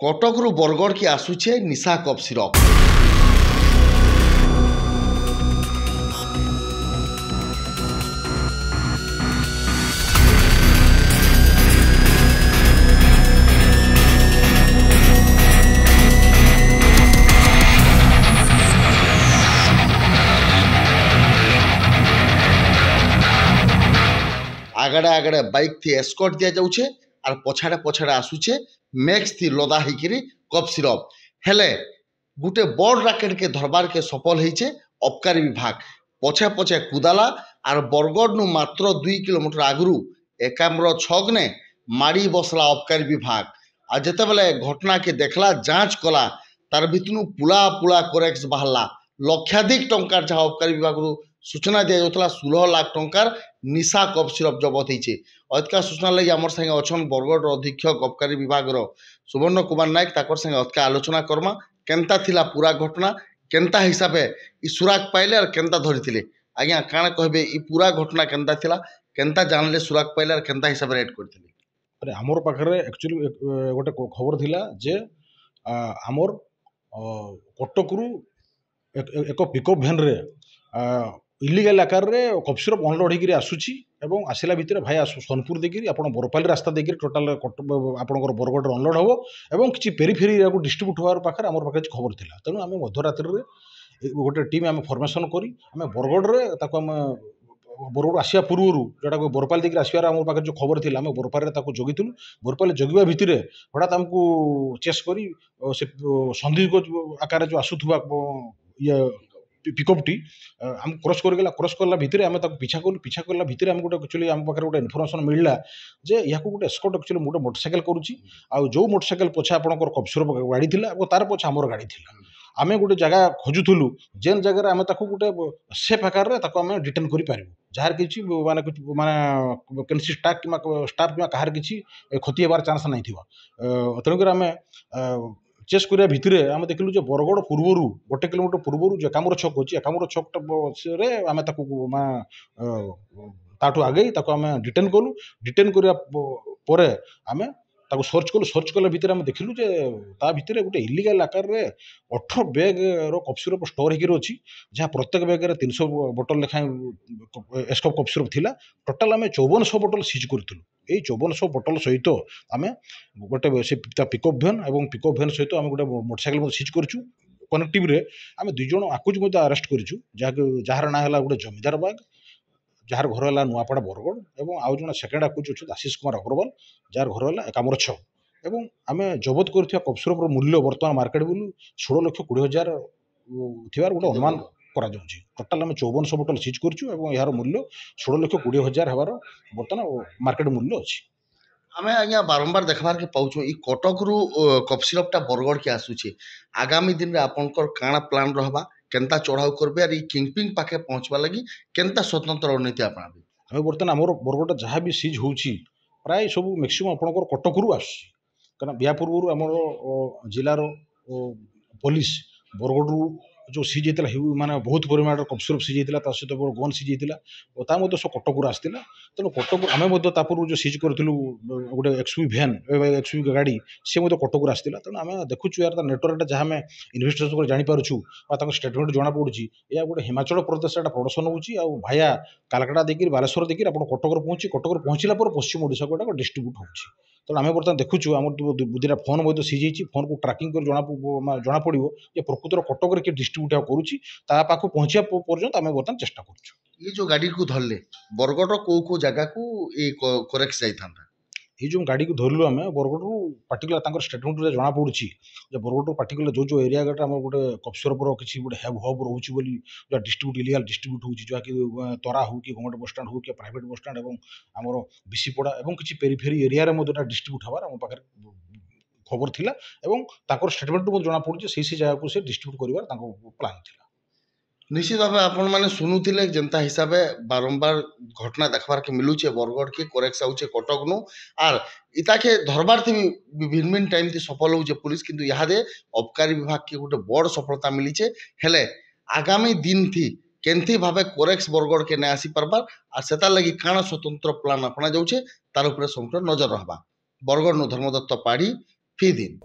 कटकरू बरगढ़ की आसुचे निशा cup syrup. आगड़े आगड़े bike थी escort दिया जाउछे और पछाड़े पछाड़े आसुचे मैक्स थी लदा हिकिरी कप सिरप। हेले गुटे बड़ राकेट के धरबार के सफल होइछे अबकारी विभाग। पछे पछे कुदाला और बरगढ़ नु मात्र 2 किलोमीटर आगुरु एकाम्र छग ने माड़ी बसला अबकारी विभाग। आ जेते बेले घटना के देखला जांच कला तार भितनु पुला पुला कोरेक्स बाहरला लक्षाधिक टंकार जहाँ अबकारी विभाग सूचना दिया जाउतला 16 लाख टंकार निशा कप सिरप जबत होइछे। अतका सूचना लगी आमर संगे अछन बरगढ़ अधीक्षक अबकारी विभाग सुवर्ण कुमार नायक ताकर संगे अतका आलोचना करमा केनता थिला पूरा घटना केनता हिसाबे ई सुराग पाइले और केनता धरिथिले। आज्ञा काण कहबे ई पूरा घटना केनता थिला केनता जानले सुराग पाइले और केनता हिसाबे रेड करथिले। अरे आमर पाखरे एक्चुअली गोटे खबर थिला जे आमर कटकरू एक पिकअप भैन रे इलिगल आकार रे कप सिरप अनलोड होकर आसुची एवं आसला भितर भाई सोनपुर देखिए आप बरपाली रास्ता देखिए टोटाल आपंकर बरगढ़ अनलोड हम और किसी पेरीफेरी एरिया को डिस्ट्रीब्यूट होवार पाखे आम पाखे खबर था। तेणु आम मध्यरात्रि गोटे टीम आम फर्मेसन करी आम बरगढ़ आम बरगढ़ आसिया पूर्व जोटा बरपाली देखिए आसबार आम पाखे जो खबर थी आम बरपाली जगिलु बरपाली जगवा भितर हठात आमको चेस कर सन्दिग्ध आकार जो आसूबा ये पिकअप टी आम क्रॉस करला भितर आम पीछा कला भितर आम गोटे एक्चुअली आम पाखे गोटे इनफर्मेशन मिलला जे या गोटे एस्कॉर्ट एक्चुअली गोटे मोटरसाइकेल करुच्ची जो मोटरसाइकेल पछे आपंकर कप सिरप गाड़ी थिला तार पछे आमर गाड़ी थिला। आम गोटे जगह खोजुलु जेन जगह आम गोटे सेफ आकार आम डिटेन कर जार कि माने स्टाफ कि कहार कि क्षति होबार चांस नहीं थी। तेणुकर आम चेस करिया भितर आम देखलु जे बरगढ़ पूर्वर 1 किलोमीटर पूर्वर जो एकाम्र छक अच्छी एकाम्र छक आम ताठू आगे आम डिटेन कलु डिटेन करने आम सर्च कला भितर आम देखलु जे ता भितर गोटे इलिगल आकार रे 18 बैग रो कप सिरप स्टोर होकर अच्छी जहाँ प्रत्येक बैग 300 बोतल लेखाएं एस्कॉप कप सिरप थिला। टोटाल आम 5400 बोतल सीज करूँ। यही 5400 बोतल सहित आम गोटे से पिकअप भैन और पिकअप भैन सहित आम गोटे मोटरसाइकेल सीज करूँ। कनेक्टिव रे आम 2 जण आकुज अरेस्ट करूँ जार ना है गोटे जमीदार बाग जार घर है नुआपड़ा बरगढ़ और आउ जन सेकेंड आकुज अच्छे आशीष कुमार अग्रवाल जार घर है एकाम्र छक और आम जबत कर कप सिरप मूल्य बर्तमान मार्केट मूल्य 16,20,000 थी गोटे अनुमान करा जाउछि। टोटाल आम 5400 बोतल सीज करूँ यार मूल्य 16,20,000 हबार बर्तमान मार्केट मूल्य अच्छी। आमे आज्ञा बारंबार देखबार के पाउछु ई कटकरू कप सिरपटा बरगढ़ के आसुचे आगामी दिन रे आपनकर काना प्लान रहबा केनता चढ़ाऊ करबे और ई किंगपिंग पाखे पहुंचबा लगी केनता स्वतंत्र रणनीति अपनाबे। हमें बर्तमान आमर बरगढ़ जहाँ भी सीज होउछि प्राय सब मैक्सिमम आपनकर कटकरू आसुछि कारण बिया पूर्व आमर जिलार पुलिस बरगढ़ जो सीज होता माने बहुत परिमाण कप सिरप सीज होता सहित गन सीज होता सब कटकू आसाला। तेणु कटक आम पूर्व जो सीज करूँ गोटे एक्सवी भैन एक्सवी गाड़ी सी कटकू आसाला। तेणु आम देखु यार नेटवर्क जहाँ आम इन्वेस्टिगेशन कर जापर स्टेटमेंट जना पड़ी या गोटे हिमाचल प्रदेश प्रोडक्शन होची भाया कालकाटा देखिए बालेश्वर देखिए आप कटक पहुँचला पश्चिम ओडिशा को डिस्ट्रीब्यूट होची। तेणु आम बर्तमान देखुचु आम दुटा फोन सीज फोन को ट्राकिंग कर जना पड़ो ये प्रकृतर कटक किए डिस्ट्रीब्यूट करुच्ची पाखु पहुँचा पर्यंत आम बर्तमान चेष्टा करुँ। ये जो गाड़ी को धरले बरगढ़ को जगह को ये करेक्ट जाइथा ये जो गाड़ी को धरलु आम बरगढ़ पार्टिकुलर स्टेटमेंट रे जना पड़ी जे बरगढ़ पार्टिकुलर जो एरिया गाटा आम गोटे कप सिरप किसी गोटे हब रोचे जो डिस्ट्रीब्यूट इलिगल डिस्ट्रीब्यूट होची जहाँकि तरा हो कि गवर्नमेंट बस स्टैंड हो कि प्राइवेट बस स्टैंड और आमर बिसीपड़ा और किसी पेरीफेरी एरिया रे डिस्ट्रीब्यूट हबार आम पाखे खबर थिला और स्टेटमेंट जना पड़ी से जगह को से डिस्ट्रीब्यूट कर प्लान थिला। निश्चित भाव आपण मैंने शुणुले जनता हिसाब से बारंबार घटना देखबार के मिलूचे बरगढ़ के करेक्ट आउचे कटक नु आर इता के धरबार थी भिन्न टाइम थी सफल होचे पुलिस किंतु यादे अबकारी विभाग के गोटे बड़ सफलता मिलीचे। हेले आगामी दिन थी केंथी भावे करेक्ट बरगढ़ के नहीं आसी पारबार आर सेता लगी काना स्वतंत्र प्लान अपना जाउचे तार उपरे संपूर्ण नजर रहबा। बरगढ़ नु धर्मदत्त पाढ़ी ଫି ଦିନ୍।